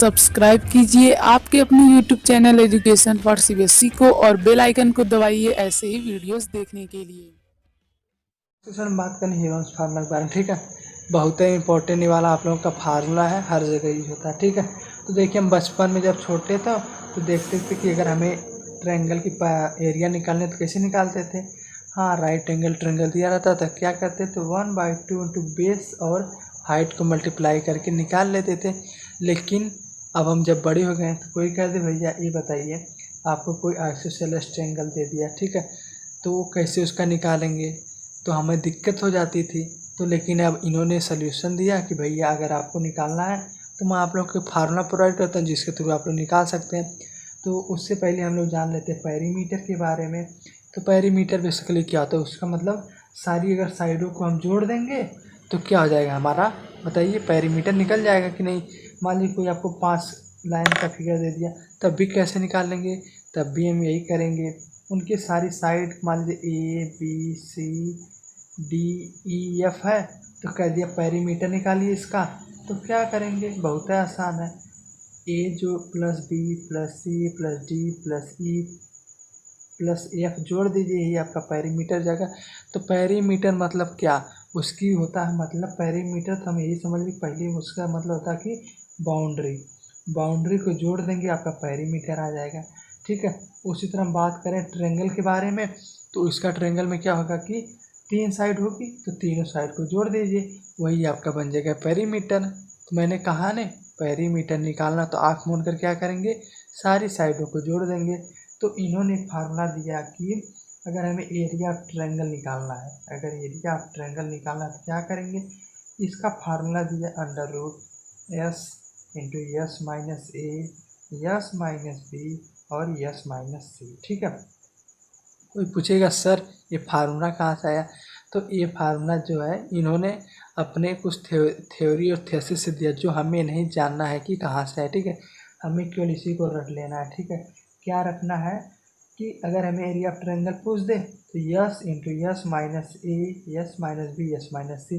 Subscribe कीजिए आपके अपने YouTube channel education for CBSE को और बेल आइकन को दबाइए ऐसे ही वीडियोस देखने के लिए। तो सर हम बात करें हीरोन्स फार्मूला के बारे में। ठीक है, बहुत ही इंपॉर्टेंट ये वाला आप लोगों का फार्मूला है, हर जगह यूज होता है। ठीक है, तो देखिए हम बचपन में जब छोटे थे तो देखते थे कि अगर हमें ट्रायंगल की एरिया निकालने तो कैसे निकालते थे। हाँ, राइट एंगल ट्रायंगल दिया रहता था, क्या करते थे 1/2 इंटू बेस और हाइट को मल्टीप्लाई करके निकाल लेते थे। लेकिन अब हम जब बड़े हो गए तो कोई कह दे भैया ये बताइए आपको कोई आइसोसेलेस ट्रायंगल दे दिया, ठीक है, तो वो कैसे उसका निकालेंगे, तो हमें दिक्कत हो जाती थी। तो लेकिन अब इन्होंने सल्यूशन दिया कि भैया अगर आपको निकालना है तो मैं आप लोग को फार्मूला प्रोवाइड करता हूँ जिसके थ्रू आप लोग निकाल सकते हैं। तो उससे पहले हम लोग जान लेते हैं पेरीमीटर के बारे में। तो पेरीमीटर बेसिकली क्या होता है, उसका मतलब सारी अगर साइडों को हम जोड़ देंगे तो क्या हो जाएगा हमारा, बताइए, पेरीमीटर निकल जाएगा कि नहीं। मान लीजिए कोई आपको 5 लाइन का फिगर दे दिया, तब भी कैसे निकाल लेंगे, तब भी हम यही करेंगे। उनकी सारी साइड मान लीजिए ABCDEF है, तो कह दिया पेरीमीटर निकालिए इसका। तो क्या करेंगे, बहुत ही आसान है। ए जो plus B plus C plus D plus E plus F जोड़ दीजिए, यही आपका पेरीमीटर जगह। तो पेरीमीटर मतलब क्या, उसकी होता है मतलब पेरीमीटर, तो हम यही समझ ली पहले उसका मतलब होता है कि बाउंड्री को जोड़ देंगे आपका पेरीमीटर आ जाएगा। ठीक है, उसी तरह हम बात करें ट्रायंगल के बारे में, तो इसका ट्रायंगल में क्या होगा कि 3 साइड होगी तो तीनों साइड को जोड़ दीजिए, वही आपका बन जाएगा पेरीमीटर। तो मैंने कहा ना, पेरीमीटर निकालना तो आँख मूंद कर क्या करेंगे, सारी साइडों को जोड़ देंगे। तो इन्होंने फार्मूला दिया कि अगर हमें एरिया ऑफ ट्रायंगल निकालना है, अगर एरिया ऑफ ट्रायंगल निकालना है तो क्या करेंगे, इसका फार्मूला दिया under root S into S minus A S minus B और यस माइनस सी। ठीक है, कोई पूछेगा सर ये फार्मूला कहाँ से आया, तो ये फार्मूला जो है इन्होंने अपने कुछ थ्योरी और थेसिस से दिया, जो हमें नहीं जानना है कि कहाँ से है। ठीक है, हमें केवल इसी को रट लेना है। ठीक है, क्या रखना है कि अगर हमें एरिया ऑफ ट्रायंगल पूछ दे तो S into S minus A S minus B S minus C.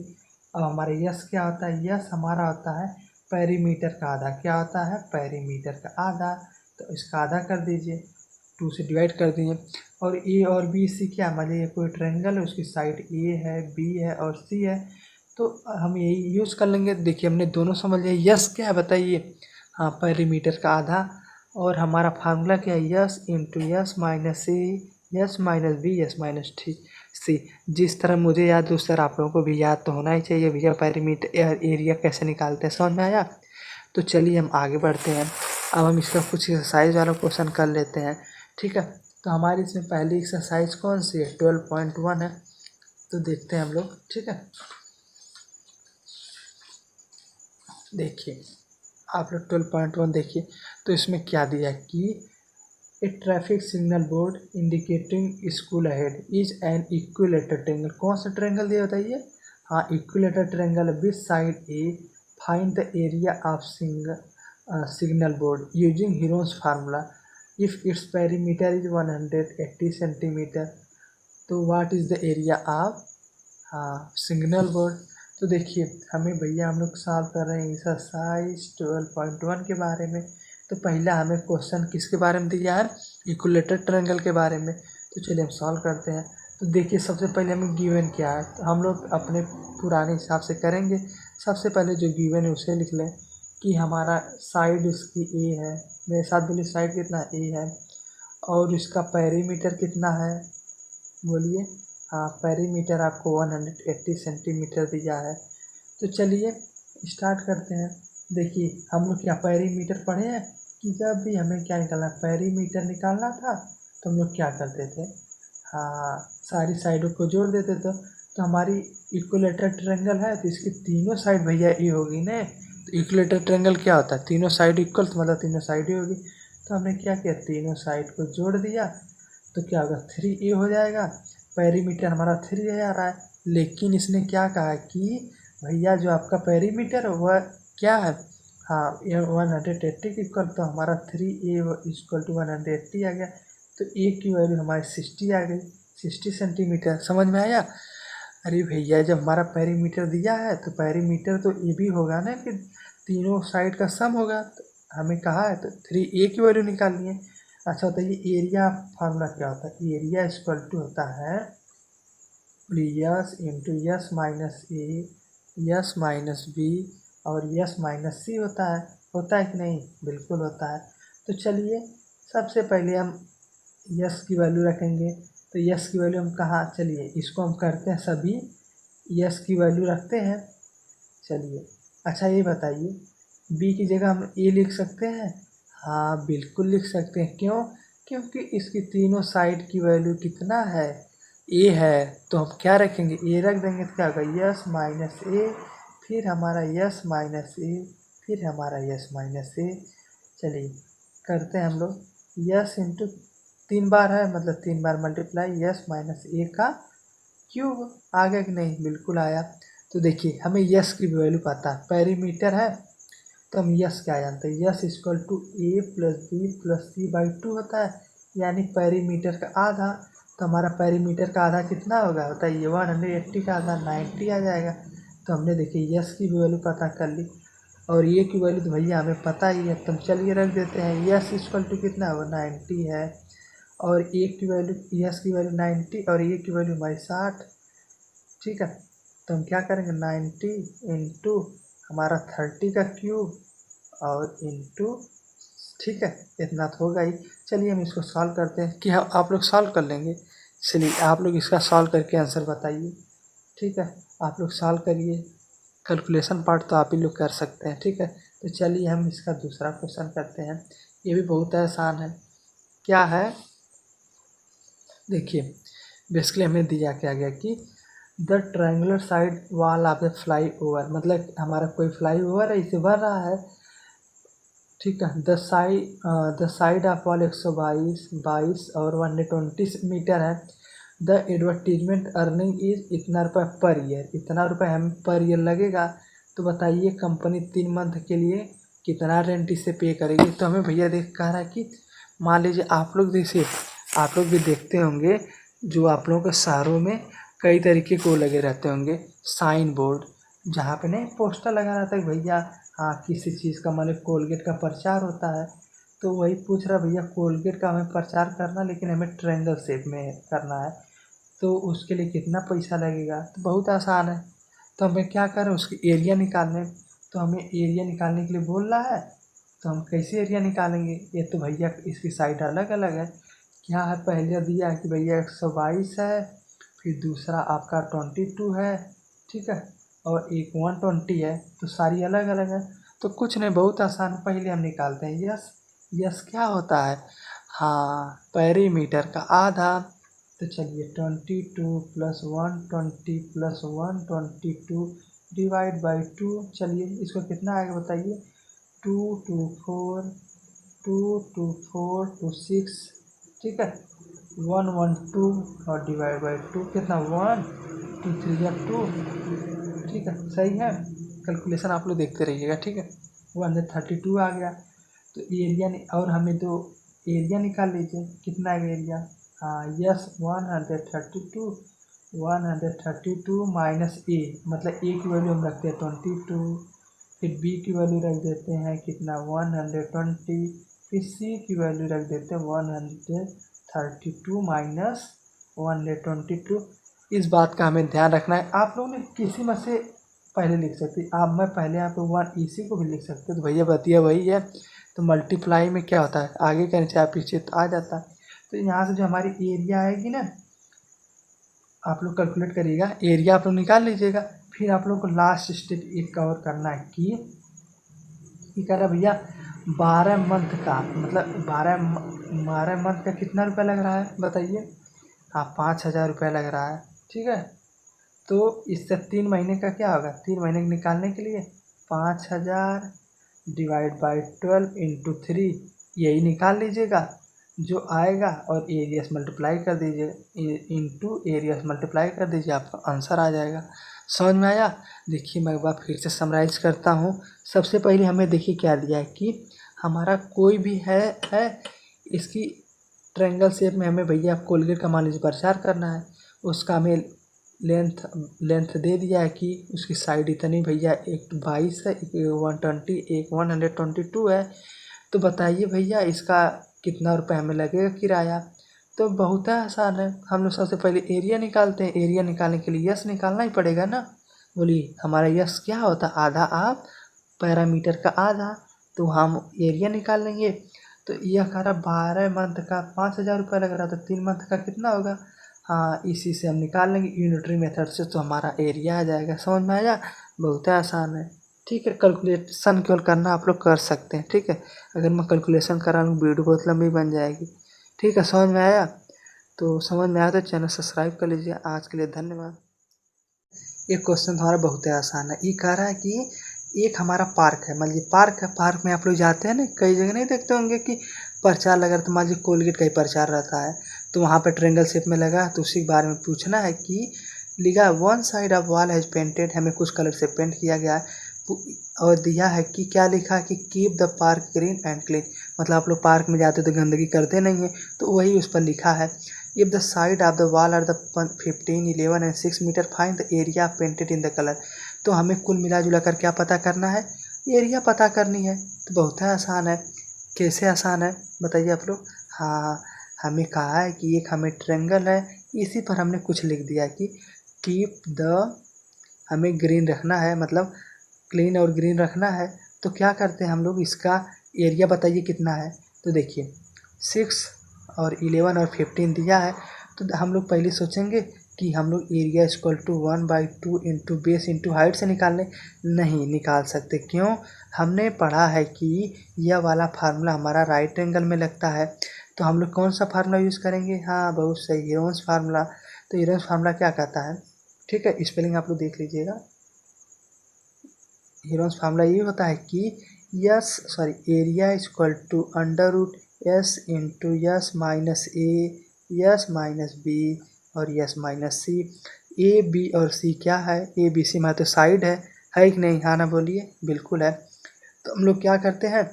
अब हमारा यस क्या होता है, यस हमारा होता है पेरीमीटर का आधा। क्या होता है, पेरीमीटर का आधा, तो इसका आधा कर दीजिए, 2 से डिवाइड कर दीजिए। और ए और बी सी क्या, मान लीजिए कोई ट्रायंगल है, उसकी साइड ए है बी है और सी है, तो हम यही यूज़ कर लेंगे। देखिए हमने दोनों समझ लिया। यस क्या है बताइए, हाँ, पेरीमीटर का आधा। और हमारा फार्मूला क्या है, S into S minus C S minus B S minus C. जिस तरह मुझे याद है उस तरह आप लोगों को भी याद तो होना ही चाहिए भैया, पेरीमीटर एरिया कैसे निकालते हैं, समझ में आया। तो चलिए हम आगे बढ़ते हैं। अब हम इसका कुछ एक्सरसाइज वाला क्वेश्चन कर लेते हैं। ठीक है, तो हमारी इसमें पहली एक्सरसाइज कौन सी है, 12.1 है, तो देखते हैं हम लोग। ठीक है, देखिए आप लोग 12.1 देखिए, तो इसमें क्या दिया है कि a traffic signal board indicating school ahead is an equilateral triangle. कौन सा ट्रायंगल दिया बताइए, हाँ, equilateral triangle with side A, find the area of signal board using Heron's formula if its perimeter is 180 centimetre, तो what is the area of, हाँ, signal board. तो देखिए हमें भैया हम लोग सॉल्व कर रहे हैं एक्सरसाइज 12.1 के बारे में। तो पहला हमें क्वेश्चन किसके बारे में दिया है, इक्विलेटर ट्रायंगल के बारे में। तो चलिए हम सॉल्व करते हैं। तो देखिए सबसे पहले हमें गिवन क्या है, तो हम लोग अपने पुराने हिसाब से करेंगे। सबसे पहले जो गिवन है उसे लिख लें कि हमारा साइड इसकी ए है, मेरे साथ बोलिए साइड कितना ए है, और इसका पेरीमीटर कितना है, बोलिए, हाँ, पेरीमीटर आपको 180 सेंटीमीटर दिया है। तो चलिए स्टार्ट करते हैं। देखिए हम लोग क्या पेरीमीटर पढ़े हैं कि जब भी हमें क्या निकालना, पेरीमीटर निकालना था तो हम लोग क्या करते थे, हाँ, सारी साइडों को जोड़ देते थे। तो हमारी इक्विलेटर ट्रायंगल है तो इसकी तीनों साइड भैया ए होगी ना। तो इक्विलेटर ट्रायंगल क्या होता है, तीनों साइड इक्वल, तो मतलब तीनों साइड ही होगी। तो हमने क्या किया, तीनों साइड को जोड़ दिया, तो क्या होगा 3a हो जाएगा। पेरीमीटर हमारा 3 आ रहा है, लेकिन इसने क्या कहा कि भैया जो आपका पेरीमीटर वह क्या है, हाँ, ये 180 के इक्वल, तो हमारा 3a इक्वल टू 180 आ गया। तो a की वैल्यू हमारी 60 आ गई, 60 सेंटीमीटर। समझ में आया। अरे भैया जब हमारा पेरीमीटर दिया है तो पेरीमीटर तो ये भी होगा ना कि तीनों साइड का सम होगा। तो हमें कहा है तो 3a की वैल्यू निकालनी है। अच्छा बताइए एरिया फार्मूला क्या होता है? एरिया इक्वल टू होता है S into S minus A S minus B और यस माइनस सी होता है कि नहीं? बिल्कुल होता है। तो चलिए सबसे पहले हम यस की वैल्यू रखेंगे। तो यस की वैल्यू हम कहाँ, चलिए इसको हम करते हैं सभी यस की वैल्यू रखते हैं। चलिए अच्छा ये बताइए बी की जगह हम ए लिख सकते हैं? हाँ बिल्कुल लिख सकते हैं। क्यों? क्योंकि इसकी तीनों साइड की वैल्यू कितना है? ए है। तो हम क्या रखेंगे? ए रख देंगे तो क्या होगा? यस माइनस ए, फिर हमारा यस माइनस ए, फिर हमारा यस माइनस ए। चलिए करते हैं हम लोग यस इंटू 3 बार है मतलब 3 बार मल्टीप्लाई यस माइनस ए का क्यूब। आ गया कि नहीं? बिल्कुल आया। तो देखिए हमें यस की वैल्यू पता है, पेरीमीटर है तो हम यस क्या जानते हैं? S equal to A plus B plus C by 2 होता है, यानी पेरीमीटर का आधा। तो हमारा पेरीमीटर का आधा कितना होगा बताइए? 180 का आधा 90 आ जाएगा। तो हमने देखिए यस की वैल्यू पता कर ली और ये की वैल्यू तो भैया हमें पता ही है, तो हम चलिए रख देते हैं यस इक्वल टू कितना होगा? 90 है और ए की वैल्यू, यस की वैल्यू 90 और ए की वैल्यू हमारी 60। ठीक है तो हम क्या करेंगे? 90 इंटू हमारा 30 का क्यूब और इंटू, ठीक है इतना तो होगा ही। चलिए हम इसको सॉल्व करते हैं कि हम आप लोग सॉल्व कर लेंगे। चलिए आप लोग इसका सॉल्व करके आंसर बताइए। ठीक है आप लोग सॉल्व करिए, कैलकुलेशन पार्ट तो आप ही लोग कर सकते हैं। ठीक है तो चलिए हम इसका दूसरा क्वेश्चन करते हैं। ये भी बहुत आसान है। क्या है देखिए, बेसिकली हमें दिया क्या गया कि the triangular side wall of the fly over, मतलब हमारा कोई फ्लाई ओवर है इसे बन रहा है। ठीक है द साइड ऑफ वॉल 122 और 120 मीटर है। द एडवर्टीजमेंट अर्निंग इज इतना रुपये पर ईयर, इतना रुपये हमें पर ईयर लगेगा। तो बताइए कंपनी 3 मंथ के लिए कितना रेंट इसे पे करेगी? तो हमें भैया देख कह रहा है कि मान लीजिए आप लोग देखिए, आप लोग भी देखते होंगे जो आप लोगों के शहरों में कई तरीके को लगे रहते होंगे साइन बोर्ड, जहाँ पे नहीं पोस्टर लगा रहता है भैया हाँ किसी चीज़ का मतलब कोलगेट का प्रचार होता है। तो वही पूछ रहा भैया कोलगेट का हमें प्रचार करना लेकिन हमें ट्रायंगल शेप में करना है, तो उसके लिए कितना पैसा लगेगा? तो बहुत आसान है। तो हमें क्या करें? उसकी एरिया निकालने, तो हमें एरिया निकालने के लिए बोल रहा है। तो हम कैसे एरिया निकालेंगे? ये तो भैया इसकी साइड अलग अलग है। क्या है? पहले दिया है कि भैया 122 है, फिर दूसरा आपका 22 है, ठीक है और एक 120 है, तो सारी अलग अलग है। तो कुछ नहीं, बहुत आसान। पहले हम निकालते हैं यस। यस क्या होता है? हाँ पेरीमीटर का आधा। तो चलिए 22 प्लस 120 प्लस 122 डिवाइड बाई 2। चलिए इसको कितना आएगा बताइए? 2 2 4 2 2 4 2 6, ठीक है 112 और डिवाइड बाई 2 कितना? 1 2 3 या 2, ठीक है सही है। कैलकुलेशन आप लोग देखते रहिएगा। ठीक है 132 आ गया। तो एरिया और हमें तो एरिया निकाल लीजिए कितना है एरिया? हाँ यस 132, 132 माइनस ए, मतलब ए की वैल्यू हम रखते हैं 22, फिर बी की वैल्यू रख देते हैं कितना? 120, फिर सी की वैल्यू रख देते हैं 132 माइनस 122। इस बात का हमें ध्यान रखना है। आप लोगों ने किसी में से पहले लिख सकते आप, मैं पहले यहाँ पे 1 इसी को भी लिख सकते तो भैया बतिया वही है। तो मल्टीप्लाई में क्या होता है आगे का नीचे पीछे तो आ जाता है। तो यहाँ से जो हमारी एरिया आएगी ना, आप लोग कैलकुलेट करिएगा, एरिया आप लोग निकाल लीजिएगा। फिर आप लोग को लास्ट स्टेप एक कवर करना है कि ये कह रहा भैया 12 मंथ का, मतलब 12 मंथ का कितना रुपया लग रहा है बताइए? हाँ 5,000 रुपया लग रहा है। ठीक है तो इससे 3 महीने का क्या होगा? 3 महीने के निकालने के लिए 5,000 डिवाइड बाई 12 इंटू 3, यही निकाल लीजिएगा जो आएगा और एरिया से मल्टीप्लाई कर दीजिए, इंटू एरिया से मल्टीप्लाई कर दीजिए, आपका आंसर आ जाएगा। समझ में आया? देखिए मैं एक बार फिर से समराइज करता हूँ। सबसे पहले हमें देखिए क्या दिया है कि हमारा कोई भी है इसकी ट्रायंगल शेप में हमें भैया कोलगेट का मान लीजिए प्रचार करना है। उसका हमें लेंथ दे दिया है कि उसकी साइड इतनी भैया, एक 22 है, एक 120, एक 122 है तो बताइए भैया इसका कितना रुपये हमें लगेगा किराया। तो बहुत है आसान है, हम लोग सबसे पहले एरिया निकालते हैं। एरिया निकालने के लिए यस निकालना ही पड़ेगा ना। बोलिए हमारा यस क्या होता है, आधा आप पैरामीटर का आधा, तो हम एरिया निकाल लेंगे। तो यह कह 12 मंथ का 5,000 रुपये लग रहा, तो 3 मंथ का कितना होगा। हाँ इसी से हम निकाल लेंगे यूनिटरी मेथड से, तो हमारा एरिया आ जाएगा। समझ में आया, बहुत आसान है। ठीक है, कैलकुलेशन केवल करना आप लोग कर सकते हैं। ठीक है, अगर मैं कैलकुलेशन करा लूँ वीडियो बहुत लंबी बन जाएगी। ठीक है, समझ में आया। तो समझ में आया तो चैनल सब्सक्राइब कर लीजिए। आज के लिए धन्यवाद। ये क्वेश्चन हमारा बहुत ही आसान है। ये कह रहा है कि एक हमारा पार्क है, मान लीजिए पार्क है, पार्क में आप लोग जाते हैं ना, कई जगह नहीं देखते होंगे कि प्रचार लगा, तो मान लीजिए कोलगेट का ही प्रचार रहता है, तो वहाँ पे ट्रेंगल शेप में लगा, तो उसी के बारे में पूछना है कि लिखा one side of wall has painted, हमें कुछ कलर से पेंट किया गया है, और दिया है कि क्या लिखा है कि keep the park green and clean, मतलब आप लोग पार्क में जाते तो गंदगी करते नहीं है, तो वही उस पर लिखा है। If the side of the wall are the 15, 11 and 6 metre, find the area painted in the colour. तो हमें कुल मिला जुला कर क्या पता करना है, एरिया पता करनी है। तो बहुत है आसान है। कैसे आसान है बताइए आप लोग। हाँ, हमें कहा है कि एक हमें ट्रेंगल है, इसी पर हमने कुछ लिख दिया कि कीप द, हमें ग्रीन रखना है, मतलब क्लीन और ग्रीन रखना है। तो क्या करते हैं हम लोग, इसका एरिया बताइए कितना है। तो देखिए 6 और 11 और 15 दिया है, तो हम लोग पहले सोचेंगे कि हम लोग area equal to 1/2 into base into height से निकालने, नहीं निकाल सकते। क्यों, हमने पढ़ा है कि यह वाला फार्मूला हमारा राइट एंगल में लगता है। तो हम लोग कौन सा फार्मूला यूज़ करेंगे, हाँ बहुत सही, हीरोन्स फार्मूला। तो हीरोन्स फार्मूला क्या कहता है, ठीक है स्पेलिंग आप लोग देख लीजिएगा। हीरोन्स फार्मूला ये होता है कि area equal to under root S into S minus A, S minus B और S minus C. A B और सी क्या है, ए बी सी में तो साइड है कि नहीं, हाँ ना बोलिए, बिल्कुल है। तो हम लोग क्या करते हैं,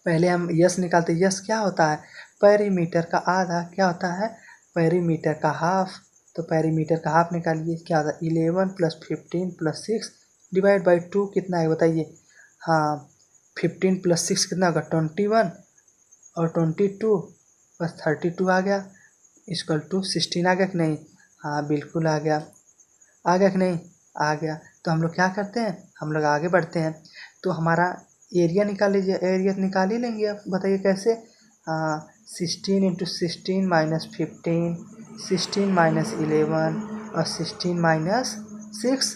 पहले हम यस निकालते हैं। यस क्या होता है, पेरीमीटर का आधा, क्या होता है, पेरीमीटर का हाफ। तो पेरीमीटर का हाफ निकालिए, क्या होता है 11 + 15 + 6 डिवाइड बाई 2 कितना है बताइए। हाँ 15 + 6 कितना होगा 21, और 22 बस 32 आ गया, इक्वल टू 16 आ गया कि नहीं, हाँ बिल्कुल आ गया। आ गया कि नहीं, आ गया। तो हम लोग क्या करते हैं, हम लोग आगे बढ़ते हैं। तो हमारा एरिया निकाल लीजिए, एरिया निकाल ही लेंगे आप, बताइए कैसे। हाँ 16 इंटू 16 माइनस 15, 16 माइनस 11 और 16 माइनस 6,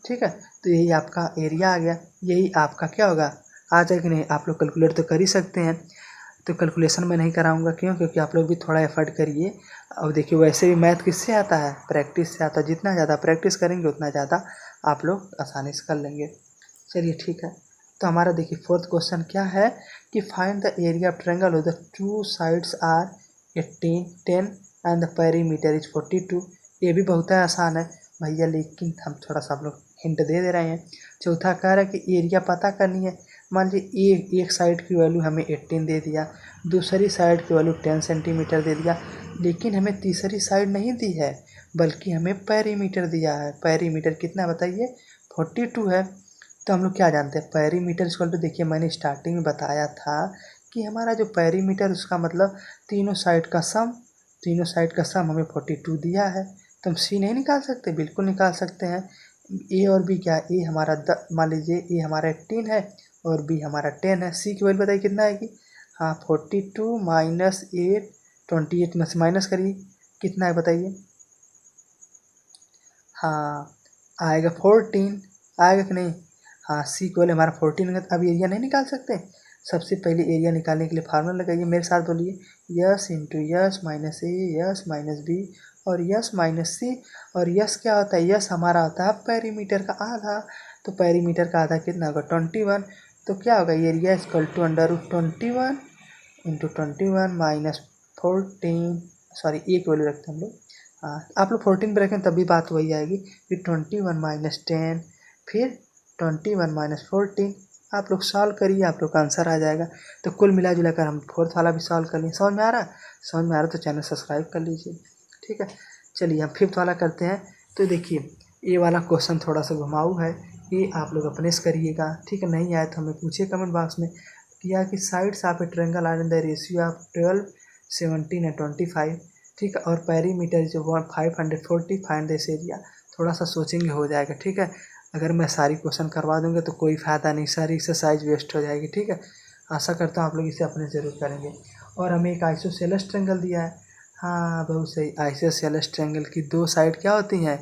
ठीक है। तो यही आपका एरिया आ गया, यही आपका क्या होगा, आ जाए कि नहीं। आप लोग कैलकुलेट तो कर ही सकते हैं। तो कैलकुलेशन मैं नहीं कराऊंगा, क्यों, क्योंकि आप लोग भी थोड़ा एफर्ट करिए। और देखिए वैसे भी मैथ किससे आता है, प्रैक्टिस से आता है। जितना ज़्यादा प्रैक्टिस करेंगे उतना ज़्यादा आप लोग आसानी से कर लेंगे। चलिए ठीक है। तो हमारा देखिए फोर्थ क्वेश्चन क्या है कि find the area of triangle with the two sides are 18, 10 and the perimeter is 42। ये भी बहुत आसान है भैया, लेकिन हम थोड़ा सा आप लोग हिंट दे रहे हैं। चौथा कह रहा है कि एरिया पता करनी है। मान लीजिए एक साइड की वैल्यू हमें 18 दे दिया, दूसरी साइड की वैल्यू 10 सेंटीमीटर दे दिया, लेकिन हमें तीसरी साइड नहीं दी है, बल्कि हमें पेरीमीटर दिया है। पेरीमीटर कितना बताइए 42 है। तो हम लोग क्या जानते हैं, पेरीमीटर इक्वल टू, देखिए मैंने स्टार्टिंग में बताया था कि हमारा जो पेरीमीटर उसका मतलब तीनों साइड का सम, तीनों साइड का सम हमें 42 दिया है। तो हम सी नहीं निकाल सकते, बिल्कुल निकाल सकते हैं। ए और बी क्या है, ए हमारा मान लीजिए ए हमारा 18 है और बी हमारा 10 है। सी की वैल्यू बताइए कितना आएगी, हाँ 42 माइनस 8, 28 में से माइनस करिए कितना है बताइए, हाँ आएगा 14, आएगा कि नहीं। हाँ सी की वैल्यू हमारा 14 है। अब एरिया नहीं निकाल सकते, सबसे पहले एरिया निकालने के लिए फार्मूला लगाइए, मेरे साथ बोलिए, yes into S minus A, S minus B और यस माइनस सी। और यस क्या होता है, यस हमारा होता है पेरीमीटर का आधा। तो पेरीमीटर का आधा कितना होगा 21। तो क्या होगा, area equal to under root 21 into 21 minus 14, sorry एक वैल्यू रखते हैं हम लोग। हाँ आप लोग 14 पे रखें तभी बात वही आएगी। फिर 21 माइनस 10, फिर 21 माइनस 14। आप लोग सॉल्व करिए, आप लोग का आंसर आ जाएगा। तो कुल मिला जुला कर हम फोर्थ वाला भी सॉल्व कर लिए। समझ में आ रहा है, समझ में आ रहा तो चैनल सब्सक्राइब कर लीजिए। ठीक है, चलिए हम फिफ्थ वाला करते हैं। तो देखिए ये वाला क्वेश्चन थोड़ा सा घुमाऊ है, ये आप लोग अपने से करिएगा। ठीक है, नहीं आए तो हमें पूछिए कमेंट बॉक्स में। किया कि sides of a triangle are in the ratio of 12, 17 and 25, ठीक है। और पेरीमीटर जो 540, फाइंड दिस एरिया। थोड़ा सा सोचेंगे हो जाएगा, ठीक है। अगर मैं सारी क्वेश्चन करवा दूंगा तो कोई फ़ायदा नहीं, सारी एक्सरसाइज वेस्ट हो जाएगी, ठीक है। आशा करता हूँ आप लोग इसे अपने ज़रूर करेंगे। और हमें एक आइसोसेलेस ट्रायंगल दिया है। हाँ बहुत सही, आइसोसेलेस ट्रायंगल की दो साइड क्या होती हैं,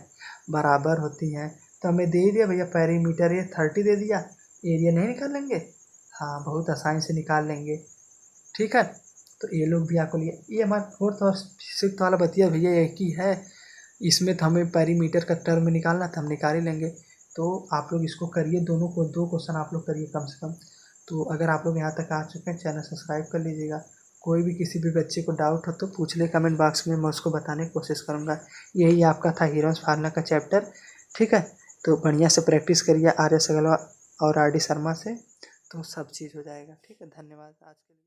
बराबर होती हैं। तो हमें दे दिया भैया पेरीमीटर ये 30 दे दिया, एरिया नहीं निकालेंगे। हाँ बहुत आसानी से निकाल लेंगे, ठीक है। तो ये लोग भी आपको लिए, ये हमारा फोर्थ और सिक्स्थ वाला बतिया भैया एक ही है। इसमें तो हमें पेरीमीटर का टर्म निकालना था, हम निकाल ही लेंगे। तो आप लोग इसको करिए, दोनों को 2 क्वेश्चन आप लोग करिए कम से कम। तो अगर आप लोग यहाँ तक आ चुके हैं, चैनल सब्सक्राइब कर लीजिएगा। कोई भी किसी भी बच्चे को डाउट हो तो पूछ ले कमेंट बॉक्स में, मैं उसको बताने की कोशिश करूँगा। यही आपका था हीरोज फार्मूला का चैप्टर, ठीक है। तो बढ़िया से प्रैक्टिस करिए आर्य सगलवा और आर डी शर्मा से, तो सब चीज़ हो जाएगा, ठीक है। धन्यवाद आज के लिए।